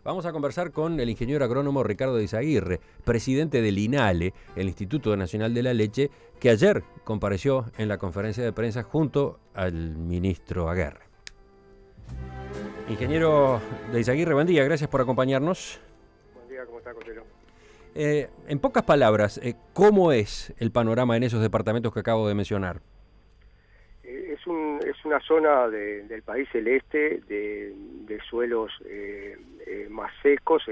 Vamos a conversar con el ingeniero agrónomo Ricardo de Izaguirre, presidente del INALE, el Instituto Nacional de la Leche, que ayer compareció en la conferencia de prensa junto al ministro Aguerre. Ingeniero de Izaguirre, buen día, gracias por acompañarnos. Buen día, ¿cómo está, Cotelo? En pocas palabras, ¿cómo es el panorama en esos departamentos que acabo de mencionar? Es una zona del país celeste de suelos más secos,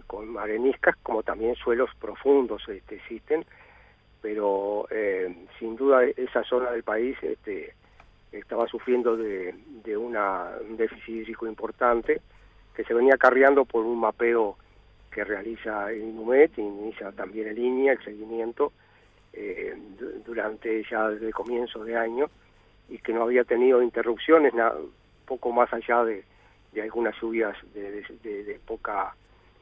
con areniscas, como también suelos profundos existen, pero sin duda esa zona del país estaba sufriendo de un déficit hídrico importante que se venía acarreando por un mapeo que realiza el INUMET, inicia también el INIA, el seguimiento, durante ya desde el comienzo de año, y que no había tenido interrupciones, poco más allá de algunas lluvias de poca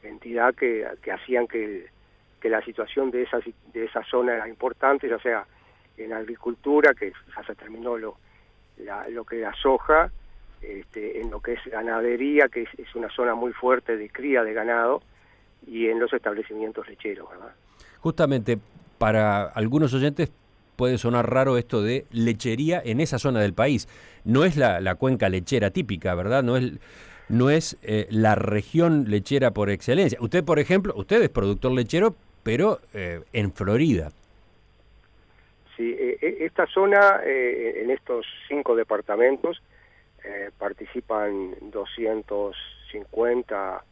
entidad que hacían que la situación de esa zona era importante, ya sea en agricultura, que ya se terminó lo que era soja, en lo que es ganadería, que es una zona muy fuerte de cría de ganado, y en los establecimientos lecheros, ¿verdad? Justamente, para algunos oyentes puede sonar raro esto de lechería en esa zona del país. No es la cuenca lechera típica, ¿verdad? No es la región lechera por excelencia. Usted, por ejemplo, usted es productor lechero, pero en Florida. Sí, esta zona, en estos 5 departamentos, participan 250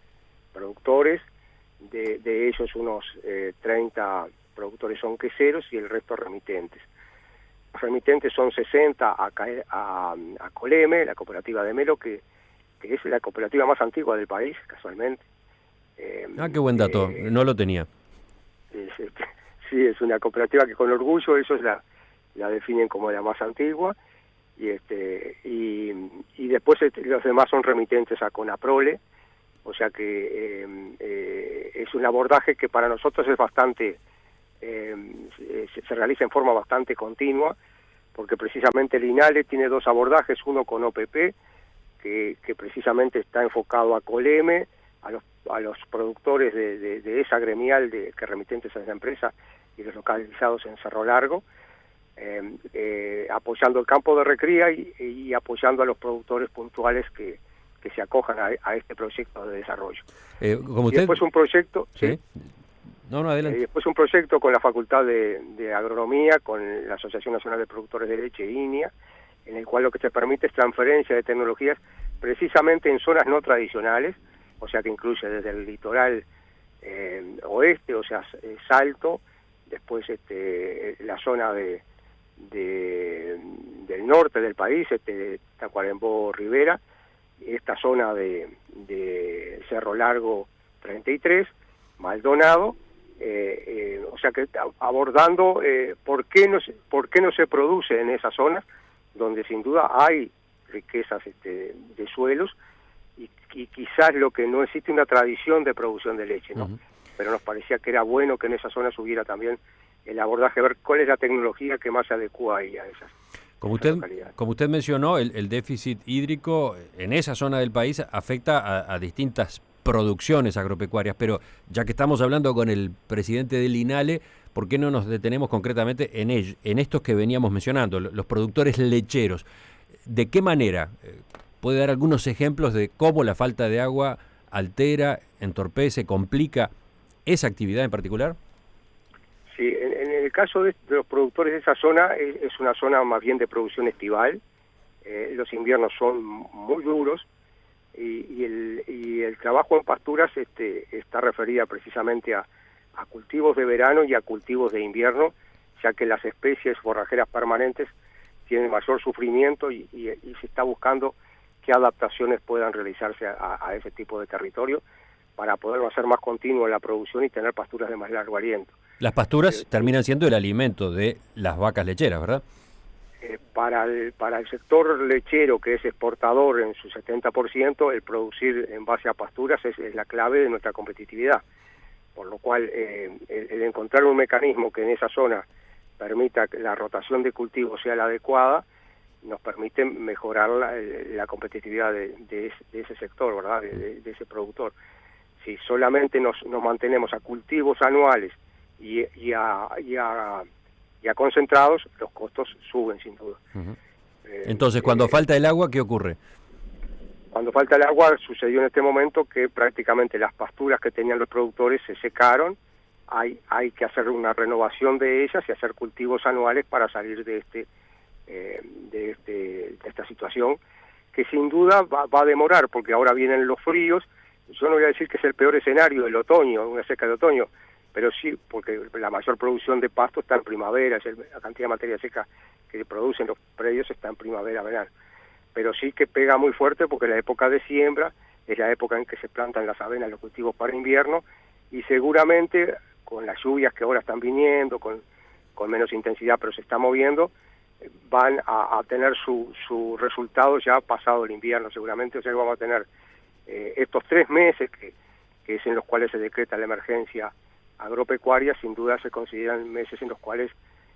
productores, de ellos unos 30 productores son queseros y el resto remitentes. Los remitentes son 60 a Coleme, la cooperativa de Melo, que es la cooperativa más antigua del país, casualmente. Qué buen dato, no lo tenía. Sí, es una cooperativa que con orgullo ellos la definen como la más antigua, y después los demás son remitentes a Conaprole, o sea que es un abordaje que para nosotros es bastante, se realiza en forma bastante continua, porque precisamente el INALE tiene 2 abordajes, uno con OPP, que precisamente está enfocado a Coleme, a los productores de esa gremial que remitentes a esa empresa y los localizados en Cerro Largo, apoyando el campo de recría y apoyando a los productores puntuales que se acojan a este proyecto de desarrollo. Como usted... Y después un proyecto, ¿sí? No, adelante. Después un proyecto con la Facultad de Agronomía, con la Asociación Nacional de Productores de Leche, INIA, en el cual lo que se permite es transferencia de tecnologías precisamente en zonas no tradicionales, o sea que incluye desde el litoral oeste, o sea, Salto, después la zona del norte del país, Tacuarembó, Rivera, esta zona de Cerro Largo 33, Maldonado, o sea que abordando por qué no se produce en esas zonas donde sin duda hay riquezas de suelos y quizás lo que no existe una tradición de producción de leche, ¿no? Pero nos parecía que era bueno que en esas zonas hubiera también el abordaje, ver cuál es la tecnología que más se adecua ahí a esas. Como usted mencionó, el déficit hídrico en esa zona del país afecta a distintas producciones agropecuarias, pero ya que estamos hablando con el presidente del INALE, ¿por qué no nos detenemos concretamente en estos que veníamos mencionando, los productores lecheros? ¿De qué manera? ¿Puede dar algunos ejemplos de cómo la falta de agua altera, entorpece, complica esa actividad en particular? Sí, en el caso de los productores de esa zona, es una zona más bien de producción estival. Los inviernos son muy duros y el trabajo en pasturas está referida precisamente a cultivos de verano y a cultivos de invierno, ya que las especies forrajeras permanentes tienen mayor sufrimiento y se está buscando qué adaptaciones puedan realizarse a ese tipo de territorio para poder hacer más continuo la producción y tener pasturas de más largo aliento. Las pasturas terminan siendo el alimento de las vacas lecheras, ¿verdad? Para el sector lechero, que es exportador en su 70%, el producir en base a pasturas es la clave de nuestra competitividad. Por lo cual, el encontrar un mecanismo que en esa zona permita que la rotación de cultivos sea la adecuada nos permiten mejorar la competitividad de ese sector, ¿verdad? De ese productor. Si solamente nos mantenemos a cultivos anuales y a concentrados, los costos suben sin duda. Uh-huh. Entonces, cuando falta el agua, ¿qué ocurre? Cuando falta el agua, sucedió en este momento que prácticamente las pasturas que tenían los productores se secaron. Hay que hacer una renovación de ellas y hacer cultivos anuales para salir de esta situación, que sin duda va a demorar, porque ahora vienen los fríos. Yo no voy a decir que es el peor escenario del otoño, una seca de otoño, pero sí, porque la mayor producción de pasto está en primavera, la cantidad de materia seca que producen los predios está en primavera, verano. Pero sí que pega muy fuerte porque la época de siembra es la época en que se plantan las avenas, los cultivos para invierno, y seguramente con las lluvias que ahora están viniendo, con menos intensidad, pero se está moviendo, van a tener su resultado ya pasado el invierno seguramente. O sea que vamos a tener estos 3 meses que es en los cuales se decreta la emergencia agropecuaria. Sin duda se consideran meses en los cuales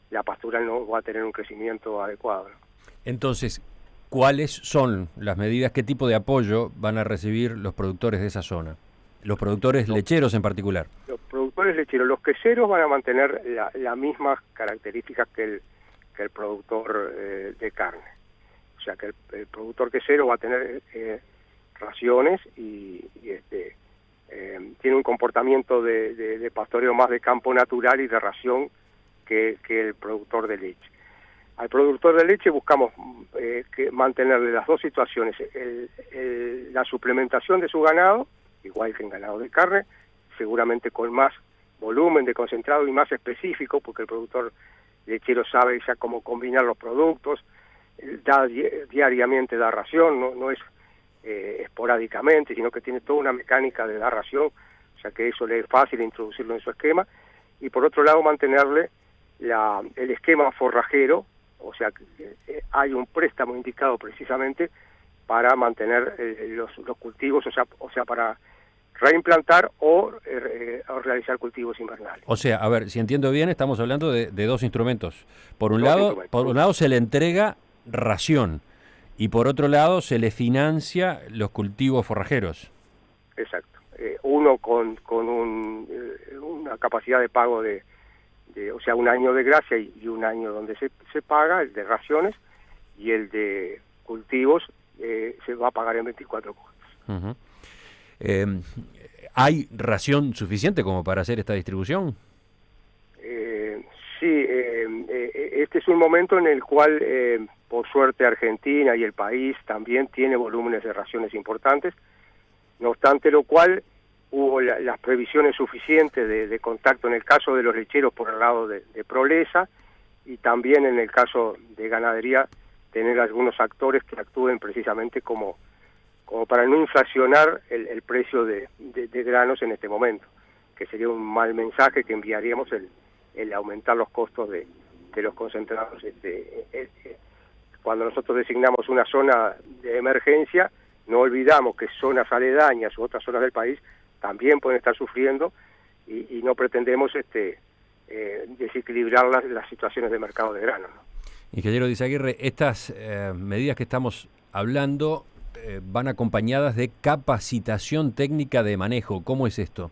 la pastura no va a tener un crecimiento adecuado, ¿no? Entonces, ¿cuáles son las medidas, qué tipo de apoyo van a recibir los productores de esa zona? Los productores lecheros en particular. Los productores lecheros, los queseros van a mantener las mismas características que el productor de carne. O sea que el productor quesero va a tener raciones y tiene un comportamiento de pastoreo más de campo natural y de ración que el productor de leche. Al productor de leche buscamos mantenerle las dos situaciones, la suplementación de su ganado, igual que en ganado de carne, seguramente con más volumen de concentrado y más específico, porque el productor lechero sabe ya cómo combinar los productos, diariamente da ración, no es esporádicamente, sino que tiene toda una mecánica de dar ración, o sea que eso le es fácil introducirlo en su esquema. Y por otro lado mantenerle el esquema forrajero, o sea que hay un préstamo indicado precisamente para mantener los cultivos, o sea para reimplantar o realizar cultivos invernales. O sea, a ver, si entiendo bien, estamos hablando de dos instrumentos. Por un lado se le entrega ración y por otro lado se le financia los cultivos forrajeros. Exacto. Uno con una capacidad de pago o sea, un año de gracia y un año donde se paga, el de raciones, y el de cultivos se va a pagar en 24 cuotas. Uh-huh. ¿Hay ración suficiente como para hacer esta distribución? Sí, este es un momento en el cual, por suerte, Argentina y el país también tiene volúmenes de raciones importantes, no obstante lo cual hubo las previsiones suficientes de contacto en el caso de los lecheros por el lado de Prolesa, y también en el caso de ganadería tener algunos actores que actúen precisamente como para no inflacionar el precio de granos en este momento, que sería un mal mensaje que enviaríamos el aumentar los costos de los concentrados. Cuando nosotros designamos una zona de emergencia, no olvidamos que zonas aledañas u otras zonas del país también pueden estar sufriendo y no pretendemos desequilibrar las situaciones de mercado de granos, ¿no? Ingeniero de Izaguirre, estas medidas que estamos hablando van acompañadas de capacitación técnica de manejo. ¿Cómo es esto?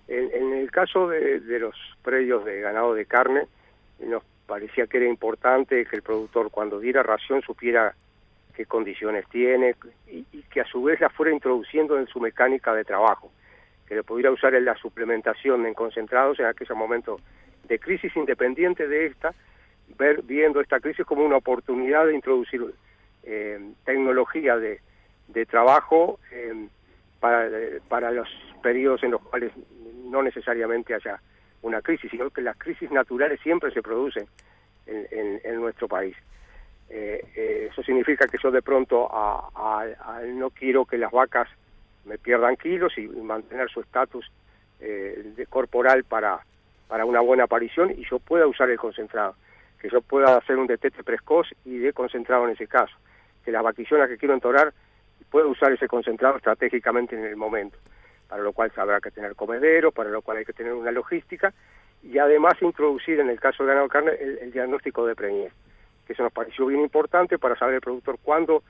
En el caso de los predios de ganado de carne, nos parecía que era importante que el productor, cuando diera ración, supiera qué condiciones tiene y que a su vez la fuera introduciendo en su mecánica de trabajo, que le pudiera usar en la suplementación en concentrados en aquellos momentos de crisis, independiente de esta, viendo esta crisis como una oportunidad de introducir tecnología de trabajo para los periodos en los cuales no necesariamente haya una crisis, sino que las crisis naturales siempre se producen en nuestro país. Eso significa que yo de pronto no quiero que las vacas me pierdan kilos y mantener su estatus corporal para una buena aparición, y yo pueda usar el concentrado, que yo pueda hacer un detete precoz y de concentrado en ese caso, que las vaquillonas que quiero entorar pueda usar ese concentrado estratégicamente en el momento, para lo cual habrá que tener comederos, para lo cual hay que tener una logística, y además introducir en el caso de ganado de carne el diagnóstico de preñez. que eso nos pareció bien importante para saber el productor cuándo,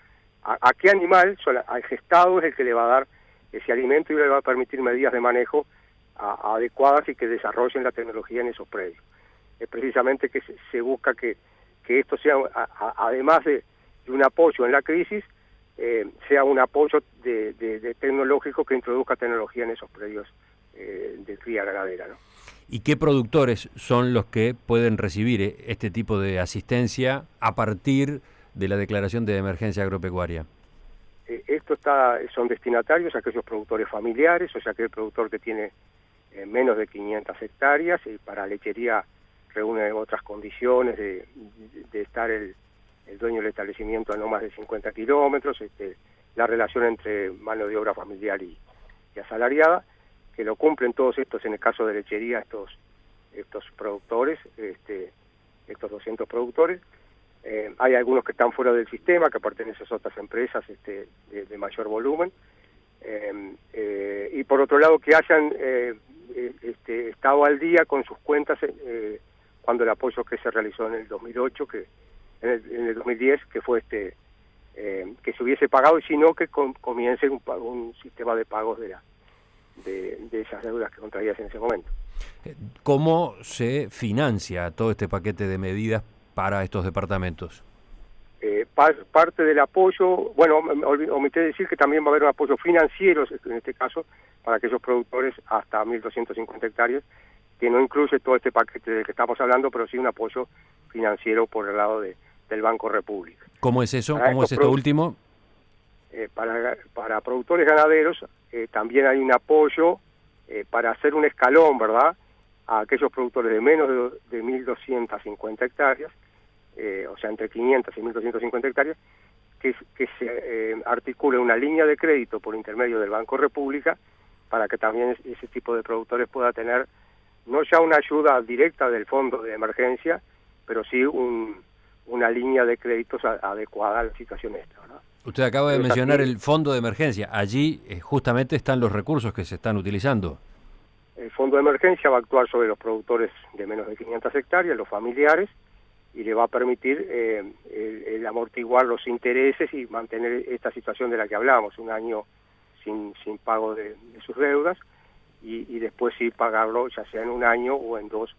a qué animal, al gestado es el que le va a dar ese alimento y le va a permitir medidas de manejo adecuadas y que desarrollen la tecnología en esos predios. Es precisamente que se busca que esto sea, además de un apoyo en la crisis, sea un apoyo de tecnológico que introduzca tecnología en esos predios de cría ganadera, ¿no? ¿Y qué productores son los que pueden recibir este tipo de asistencia a partir de la declaración de emergencia agropecuaria? Son destinatarios aquellos productores familiares, o sea, aquel productor que tiene menos de 500 hectáreas y para lechería reúne otras condiciones de estar el dueño del establecimiento a no más de 50 kilómetros, la relación entre mano de obra familiar y asalariada, que lo cumplen todos estos, en el caso de lechería, estos productores, estos 200 productores. Hay algunos que están fuera del sistema, que pertenecen a otras empresas de mayor volumen, y por otro lado que hayan estado al día con sus cuentas cuando el apoyo que se realizó en el 2008, en el 2010, que fue que se hubiese pagado, y si no, que comience un sistema de pagos de esas deudas que contraías en ese momento. ¿Cómo se financia todo este paquete de medidas para estos departamentos? Parte del apoyo, bueno, omité decir que también va a haber un apoyo financiero, en este caso, para aquellos productores hasta 1.250 hectáreas, que no incluye todo este paquete del que estamos hablando, pero sí un apoyo financiero por el lado del Banco República. ¿Cómo es eso? ¿Cómo es esto último? Para productores ganaderos también hay un apoyo para hacer un escalón, ¿verdad?, a aquellos productores de menos de 1.250 hectáreas, o sea, entre 500 y 1.250 hectáreas, que se articule una línea de crédito por intermedio del Banco República para que también ese tipo de productores pueda tener no ya una ayuda directa del fondo de emergencia, pero sí una línea de créditos adecuada a la situación esta, ¿verdad? Usted acaba de mencionar el fondo de emergencia. Allí justamente están los recursos que se están utilizando. El fondo de emergencia va a actuar sobre los productores de menos de 500 hectáreas, los familiares, y le va a permitir el amortiguar los intereses y mantener esta situación de la que hablamos, un año sin pago de sus deudas, y después sí pagarlo ya sea en un año o en dos,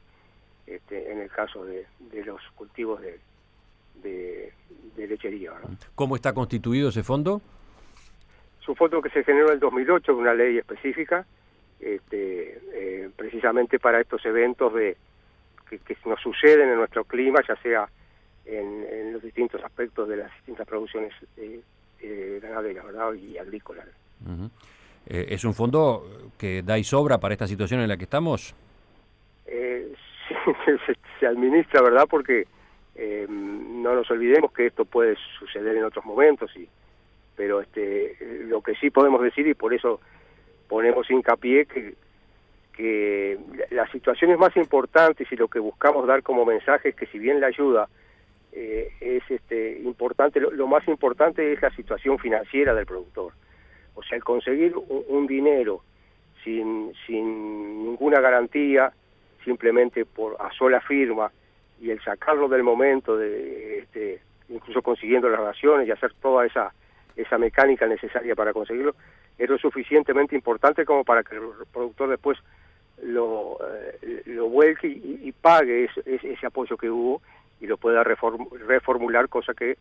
en el caso de los cultivos de lechería, ¿verdad? ¿Cómo está constituido ese fondo? Es un fondo que se generó en el 2008 con una ley específica, precisamente para estos eventos que nos suceden en nuestro clima, ya sea en los distintos aspectos de las distintas producciones ganaderas, ¿verdad?, y agrícolas. Uh-huh. ¿Es un fondo que da y sobra para esta situación en la que estamos? Se administra, ¿verdad?, porque no nos olvidemos que esto puede suceder en otros momentos, pero lo que sí podemos decir, y por eso ponemos hincapié, que las situaciones más importantes y lo que buscamos dar como mensaje es que si bien la ayuda es importante, lo más importante es la situación financiera del productor. O sea, el conseguir un dinero sin ninguna garantía, simplemente a sola firma, y el sacarlo del momento, incluso consiguiendo las raciones y hacer toda esa mecánica necesaria para conseguirlo, es lo suficientemente importante como para que el productor después lo vuelque y pague ese apoyo que hubo y lo pueda reformular, cosa que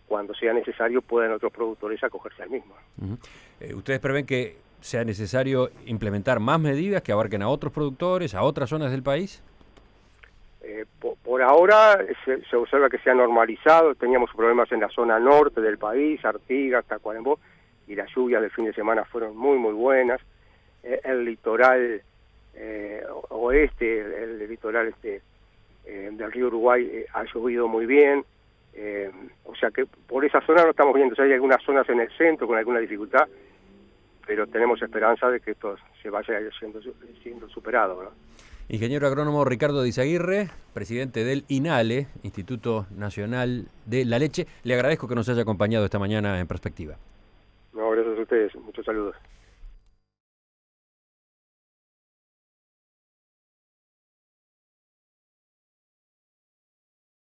cuando sea necesario puedan otros productores acogerse al mismo. Uh-huh. ¿Ustedes prevén que sea necesario implementar más medidas que abarquen a otros productores, a otras zonas del país? Por ahora se observa que se ha normalizado. Teníamos problemas en la zona norte del país, Artigas, Tacuarembó, y las lluvias del fin de semana fueron muy muy buenas. El litoral oeste, el litoral del río Uruguay ha llovido muy bien. O sea que por esa zona no estamos viendo. O sea, hay algunas zonas en el centro con alguna dificultad, pero tenemos esperanza de que esto se vaya siendo superado, ¿verdad? Ingeniero agrónomo Ricardo de Izaguirre, presidente del INALE, Instituto Nacional de la Leche, le agradezco que nos haya acompañado esta mañana en Perspectiva. No, gracias a ustedes. Muchos saludos.